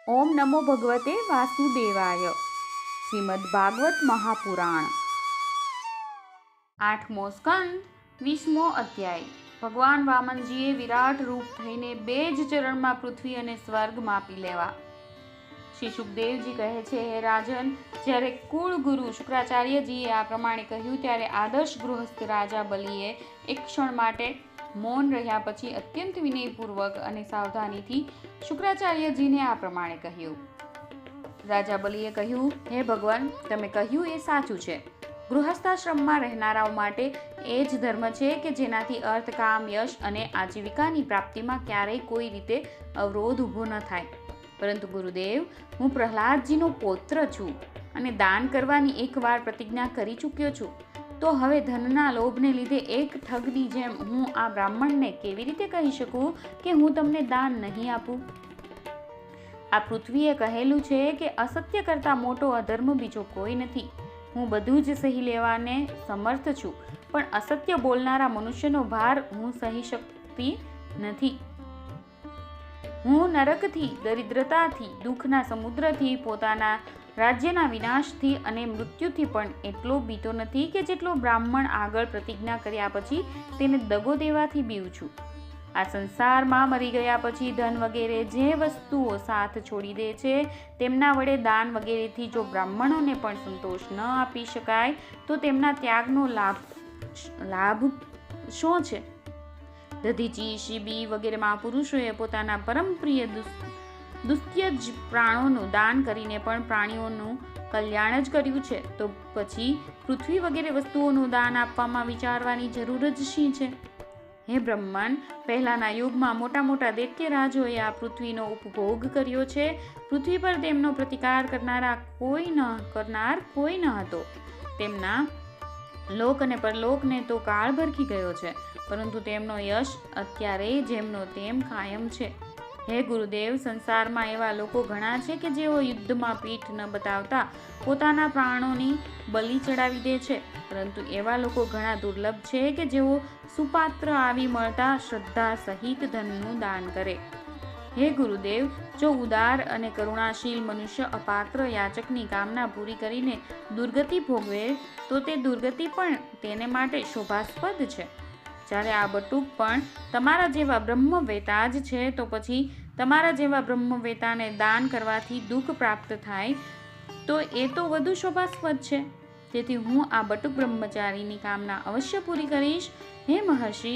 ओम नमो भगवते वासुदेवाय। श्रीमद् भागवत महापुराण 8મો સ્કંદ 20મો અધ્યાય। ભગવાન વામનજીએ વિરાટ રૂપ થઈને 2 જ ચરણમાં પૃથ્વી અને સ્વર્ગ માપી લેવા। શ્રી સુખદેવજી કહે છે, હે રાજન, જ્યારે કુળ ગુરુ શુક્રાચાર્યજીએ આ પ્રમાણે કહ્યું ત્યારે આદર્શ ગૃહસ્થ રાજા બલિએ એક ક્ષણ માટે મૌન રહ્યા પછી અત્યંત વિનયપૂર્વક અને સાવધાનીથી શુક્રાચાર્યજીને આ પ્રમાણે કહ્યું। રાજા બલિએ કહ્યું, હે ભગવાન, તમે કહ્યું એ સાચું છે। ગૃહસ્થાશ્રમમાં રહેનારાઓ માટે એ જ ધર્મ છે કે જેનાથી અર્થ, કામ, યશ અને આજીવિકાની પ્રાપ્તિમાં ક્યારેય કોઈ રીતે અવરોધ ઊભો ન થાય। પરંતુ ગુરુદેવ, હું પ્રહલાદજીનો પૌત્ર છું અને દાન કરવાની એકવાર પ્રતિજ્ઞા કરી ચૂક્યો છું, તો હવે ધનના લોભને લીધે એક ઠગની જેમ હું આ બ્રાહ્મણને કેવી રીતે કહી શકું કે હું તમને દાન નહીં આપું? આ પૃથ્વીએ કહેલું છે કે અસત્ય કરતાં મોટો અધર્મ બીજો કોઈ નથી। હું બધું જ સહી લેવાને સમર્થ છું, પણ અસત્ય બોલનારા મનુષ્યનો ભાર હું સહી શકતી નથી। હું નરકથી, દરિદ્રતાથી, દુઃખના સમુદ્રથી, પોતાના રાજ્યના વિનાશથી અને મૃત્યુથી પણ એટલો બીતો નથી કે જેટલો બ્રાહ્મણ આગળ પ્રતિજ્ઞા કર્યા પછી તેને દગો દેવાથી બીવું છું। આ સંસારમાં મરી ગયા પછી ધન વગેરે જે વસ્તુઓ સાથ છોડી દે છે તેમના વડે દાન વગેરેથી જો બ્રાહ્મણોને પણ સંતોષ ન આપી શકાય તો તેમના ત્યાગનો લાભ શું છે? દધીચી, શિબી વગેરે મહાપુરુષોએ પોતાના પરમ પ્રિય દુસ્ત્યજ પ્રાણોનું દાન કરીને પણ પ્રાણીઓનું કલ્યાણ જ કર્યું છે, તો પછી પૃથ્વી વગેરે વસ્તુઓનું દાન આપવામાં વિચારવાની જરૂર જ શી છે? હે બ્રહ્મન, પહેલાના યુગમાં મોટા મોટા દૈત્યરાજોએ આ પૃથ્વીનો ઉપભોગ કર્યો છે। પૃથ્વી પર તેમનો પ્રતિકાર કરનાર કોઈ ન હતો। તેમના લોક અને પરલોકને તો કાળ ભરખી ગયો છે, પરંતુ તેમનો યશ અત્યારે જેમનો તેમ કાયમ છે। હે ગુરુદેવ, સંસારમાં એવા લોકો ઘણા છે કે જેઓ યુદ્ધમાં પીઠ ન બતાવતા પોતાના પ્રાણોની બલિ ચડાવી દે છે, પરંતુ એવા લોકો ઘણા દુર્લભ છે કે જેઓ સુપાત્ર આવી મળતા શ્રદ્ધા સહિત ધનનું દાન કરે। હે ગુરુદેવ, જો ઉદાર અને કરુણાશીલ મનુષ્ય અપાત્ર યાચકની કામના પૂરી કરીને દુર્ગતિ ભોગવે તો તે દુર્ગતિ પણ તેને માટે શોભાસ્પદ છે। જ્યારે આ બટુક પણ તમારા જેવા બ્રહ્મવેતા જ છે, તો પછી તમારા જેવા બ્રહ્મવેતાને દાન કરવાથી દુઃખ પ્રાપ્ત થાય તો એ તો વધુ શોભાસ્પદ છે। તેથી હું આ બટુક બ્રહ્મચારીની કામના અવશ્ય પૂરી કરીશ। હે મહર્ષિ,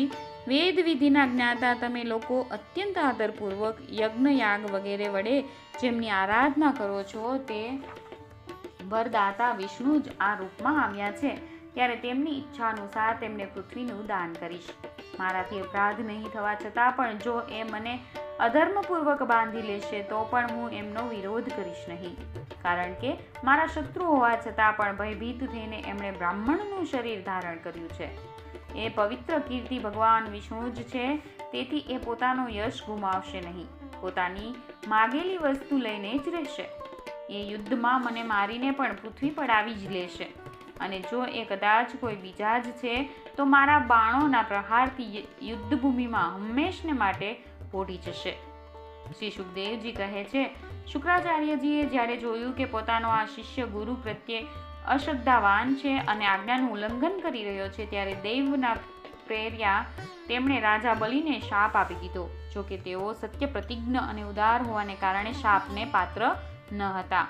વેદ વિધિના જ્ઞાતા તમે લોકો અત્યંત આદરપૂર્વક યજ્ઞ, યાગ વગેરે વડે જેમની આરાધના કરો છો તે વરદાતા વિષ્ણુ જ આ રૂપમાં આવ્યા છે, ત્યારે તેમની ઈચ્છા અનુસાર તેમને પૃથ્વીનું દાન કરીશ। મારાથી અપરાધ નહીં થવા છતાં પણ જો એ મને અધર્મપૂર્વક બાંધી લેશે તો પણ હું એમનો વિરોધ કરીશ નહીં, કારણ કે મારા શત્રુ હોવા છતાં પણ ભયભીત થઈને એમણે બ્રાહ્મણનું શરીર ધારણ કર્યું છે। એ પવિત્ર કીર્તિ ભગવાન વિષ્ણુ જ છે, તેથી એ પોતાનો યશ ગુમાવશે નહીં, પોતાની માગેલી વસ્તુ લઈને જ રહેશે। એ યુદ્ધમાં મને મારીને પણ પૃથ્વી પડાવી જ લેશે, અને જો એ કદાચ કોઈ બીજા જ છે તો મારા બાણોના પ્રહારથી યુદ્ધભૂમિમાં હંમેશને માટે પોઢી જશે। શ્રી સુખદેવજી કહે છે, શુક્રાચાર્યજીએ જ્યારે જોયું કે પોતાનો આ શિષ્ય ગુરુ પ્રત્યે અશ્રદ્ધાવાન છે અને આજ્ઞાનું ઉલ્લંઘન કરી રહ્યો છે, ત્યારે દૈવના પ્રેર્યા તેમણે રાજા બલિને શાપ આપી દીધો। જો કે તેઓ સત્ય પ્રતિજ્ઞ અને ઉદાર હોવાને કારણે શાપને પાત્ર ન હતા।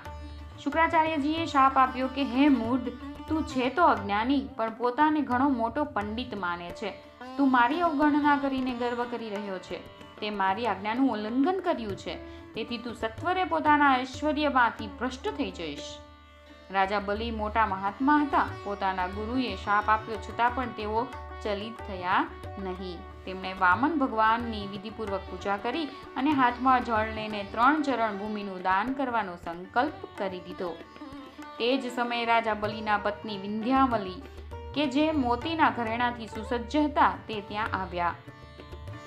શુક્રાચાર્યજીએ શાપ આપ્યો કે હે મૂઢ, તું છે તો અજ્ઞાની, પણ પોતાને ઘણો મોટો પંડિત માને છે। તું મારી અવગણના કરીને ગર્વ કરી રહ્યો છે। તે મારી આજ્ઞાનું ઉલ્લંઘન કર્યું છે, તેથી તું સત્વરે પોતાના ઐશ્વર્યમાંથી ભ્રષ્ટ થઈ જઈશ। રાજા બલિ મોટા મહાત્મા હતા। પોતાના ગુરુએ શાપ આપ્યો છતાં પણ તેઓ ચલિત થયા નહીં। તેમણે વામન ભગવાનની વિધિપૂર્વક પૂજા કરી અને હાથમાં જળ લઈને 3 ચરણ ભૂમિનું દાન કરવાનો સંકલ્પ કરી દીધો। તે જ સમયે રાજા બલિના પત્ની વિંધ્યાવલી, કે જે મોતીના ઘરેણાથી સુસજ્જ હતા, તે ત્યાં આવ્યા।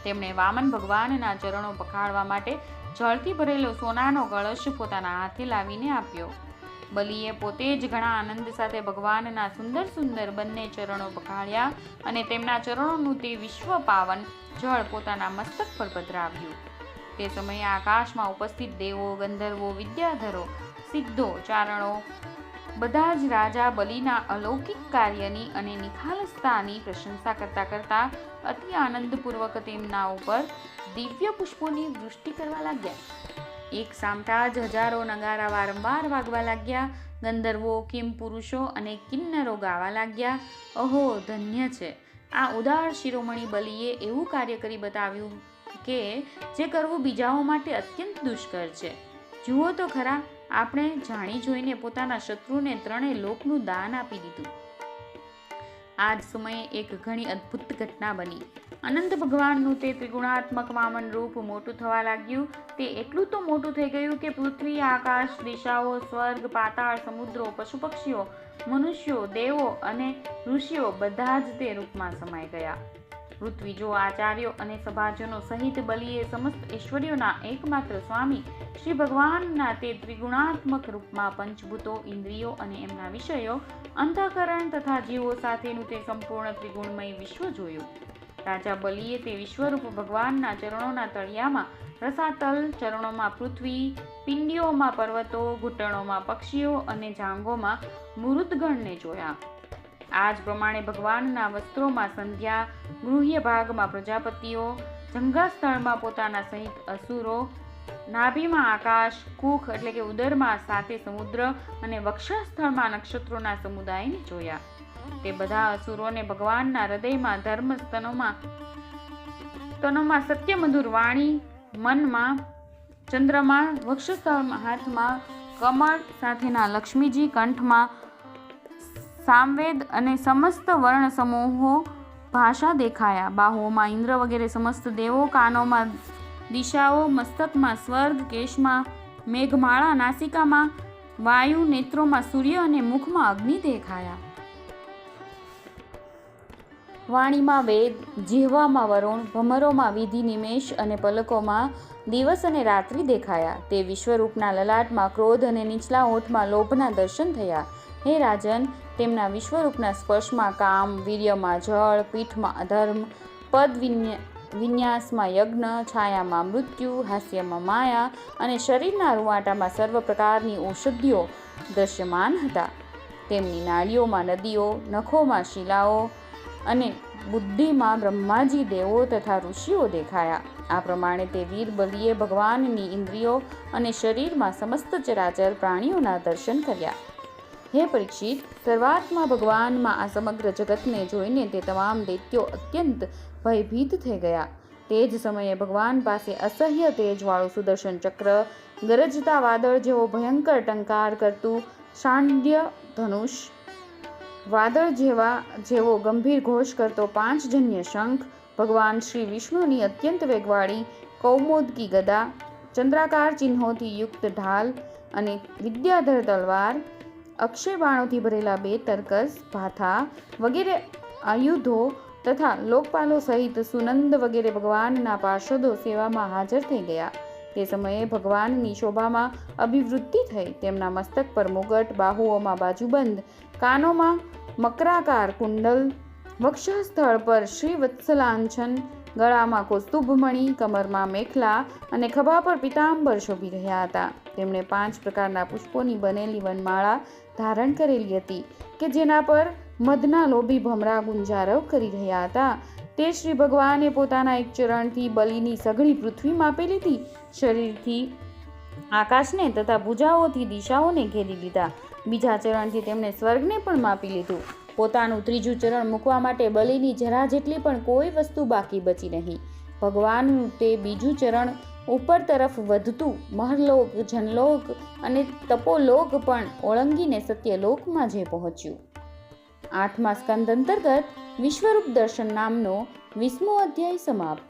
તેમણે વામન ભગવાનના ચરણો પખાળવા માટે જળથી ભરેલો સોનાનો કળશ પોતાના હાથે લાવીને આપ્યો। બલિએ પોતે જ ઘણા આનંદ સાથે ભગવાનના સુંદર સુંદર બંને ચરણો પખાળ્યા અને તેમના ચરણોનું તે વિશ્વ પાવન જળ પોતાના મસ્તક પર પધરાવ્યું। તે સમયે આકાશમાં ઉપસ્થિત દેવો, ગંધર્વો, વિદ્યાધરો, સિદ્ધો, ચારણો બધા જ રાજા બલિના અલૌકિક કાર્યની અને નિખાલસતાની પ્રશંસા કરતા કરતા અતિ આનંદપૂર્વક તેમના ઉપર દિવ્ય પુષ્પોની વૃષ્ટિ કરવા લાગ્યા. એક સામટા જ હજારો નગારા વારંવાર વાગવા લાગ્યા. ગંધર્વો, કિમપુરુષો અને કિન્નરો ગાવા લાગ્યા, અહો ધન્ય છે આ ઉદાર શિરોમણી બલિએ એવું કાર્ય કરી બતાવ્યું કે જે કરવું બીજાઓ માટે અત્યંત દુષ્કર છે. જુઓ તો ખરા, આપણે જાણી જોઈને પોતાના શત્રુને ત્રણેય લોકનું દાન આપી દીધું. આ જ સમયે એક ઘણી અદ્ભુત ઘટના બની. અનંત ભગવાનનું તે ત્રિગુણાત્મક વામન રૂપ મોટું થવા લાગ્યું. તે એટલું તો મોટું થઈ ગયું કે પૃથ્વી, આકાશ, દિશાઓ, સ્વર્ગ, પાતાળ, સમુદ્રો, પશુ પક્ષીઓ, મનુષ્યો, દેવો અને ઋષિઓ બધા જ તે રૂપમાં સમાઈ ગયા. પૃથ્વીજો, આચાર્યો અને સભાજનો સહિત બલિએ સમસ્ત ઐશ્વર્યોના એકમાત્ર સ્વામી શ્રી ભગવાનના તે ત્રિગુણાત્મક રૂપમાં પંચભૂતો, ઇન્દ્રિયો અને એમના વિષયો, અંતઃકરણ તથા જીવો સાથેનું તે સંપૂર્ણ ત્રિગુણમય વિશ્વ જોયું. રાજા બલિએ તે વિશ્વરૂપ ભગવાનના ચરણોના તળિયામાં રસાતલ, ચરણોમાં પૃથ્વી, પિંડીઓમાં પર્વતો, ઘૂંટણોમાં પક્ષીઓ અને જાંઘોમાં મૃતગણને જોયા. આ જ પ્રમાણે ભગવાનના વસ્ત્રોમાં સંધ્યા, ગૃહ્ય ભાગમાં પ્રજાપતિઓ, જંઘાસ્થળમાં પોતાના સહિત અસુરો, નાભીમાં આકાશ, કુખ એટલે કે ઉદરમાં સાતે સમુદ્ર અને વક્ષસ્થળમાં નક્ષત્રોના સમુદાયને જોયા. તે બધા અસુરોને ભગવાનના હૃદયમાં ધર્મ, સ્તનોમાં સત્યમધુર વાણી, મનમાં ચંદ્રમા, વક્ષસ્થળમાં હાથમાં કમળ સાથેના લક્ષ્મીજી, કંઠમાં સામવેદ અને સમસ્ત વર્ણ સમૂહો ભાષા દેખાયા. બાહુઓમાં ઇન્દ્ર વગેરે સમસ્ત દેવો, કાનોમાં દિશાઓ, મસ્તકમાં સ્વર્ગ, કેશમાં મેઘમાળા, નાસિકામાં વાયુ, નેત્રોમાં સૂર્ય અને મુખમાં અગ્નિ દેખાયા. વાણીમાં વેદ, જીહવામાં વરુણ, ભમરોમાં વિધિ, નિમેષ અને પલકોમાં દિવસ અને રાત્રિ દેખાયા. તે વિશ્વરૂપના લલાટમાં ક્રોધ અને નીચલા હોઠમાં લોભના દર્શન થયા. હે રાજન, તેમના વિશ્વરૂપના સ્પર્શમાં કામ, વીર્યમાં જળ, પીઠમાં અધર્મ, પદ વિન્યાસમાં યજ્ઞ, છાયામાં મૃત્યુ, હાસ્યમાં માયા અને શરીરના રૂવાટામાં સર્વ પ્રકારની ઔષધિઓ દ્રશ્યમાન હતા. તેમની નાડીઓમાં નદીઓ, નખોમાં શિલાઓ અને બુદ્ધિમાં બ્રહ્માજી, દેવો તથા ઋષિઓ દેખાયા. આ પ્રમાણે તે વીર બલિએ ભગવાનની ઇન્દ્રિયો અને શરીરમાં સમસ્ત ચરાચર પ્રાણીઓના દર્શન કર્યા. હે પરીક્ષિત, સર્વાત્મા ભગવાનમાં આ સમગ્ર જગતને જોઈને તે તમામ દૈત્યો અત્યંત ભયભીત થઈ ગયા. તે જ સમયે ભગવાન પાસે અસહ્ય તેજવાળું સુદર્શન ચક્ર, ગરજતા વાદળ જેવો ભયંકર ટંકાર કરતું શાંડ્ય ધનુષ, વાદળ જેવો ગંભીર ઘોષ કરતો પાંચજન્ય શંખ, ભગવાન શ્રી વિષ્ણુની અત્યંત વેગવાળી કૌમોદકી ગદા, ચંદ્રાકાર ચિહ્નોથી યુક્ત ઢાલ અને વિદ્યાધર તલવાર, અક્ષય બાણોથી ભરેલા 2 તર્કસ, ભાથા વગેરે આયુધો તથા લોકપાલો સહિત સુનંદ વગેરે ભગવાનના પાર્ષદો સેવામાં હાજર થઈ ગયા. તે સમયે ભગવાનની શોભામાં અભિવૃદ્ધિ થઈ. તેમના મસ્તક પર મુગટ, બાહુઓમાં બાજુબંધ, કાનોમાં મકરાકાર કુંડલ, વક્ષસ્થળ પર શ્રી વત્સલાંછન, ગળામાં કૌસ્તુભમણિ, કમરમાં મેખલા અને ખભા પર પિતાંબર શોભી રહ્યા હતા. તેમણે 5 પ્રકારના પુષ્પોની બનેલી વનમાળા ધારણ કરેલી હતી કે જેના પર મધના લોભી ભમરા ગુંજારવ કરી રહ્યા હતા. તે શ્રી ભગવાને પોતાના એક ચરણથી બલિની સઘળી પૃથ્વી માપી લીધી, શરીરથી આકાશને તથા ભુજાઓથી દિશાઓને ઘેરી લીધા. બીજા ચરણથી તેમણે સ્વર્ગને પણ માપી લીધું. પોતાનું ત્રીજું ચરણ મૂકવા માટે બલિની જરા જેટલી પણ કોઈ વસ્તુ બાકી બચી નહીં. ભગવાનનું તે બીજું ચરણ ઉપર તરફ વધતું મહરલોક, જનલોક અને તપોલોક પણ ઓળંગીને સત્યલોકમાં જે પહોંચ્યું. 8મા સ્કંદ અંતર્ગત વિશ્વરૂપ દર્શન નામનો 20મો અધ્યાય સમાપ્ત.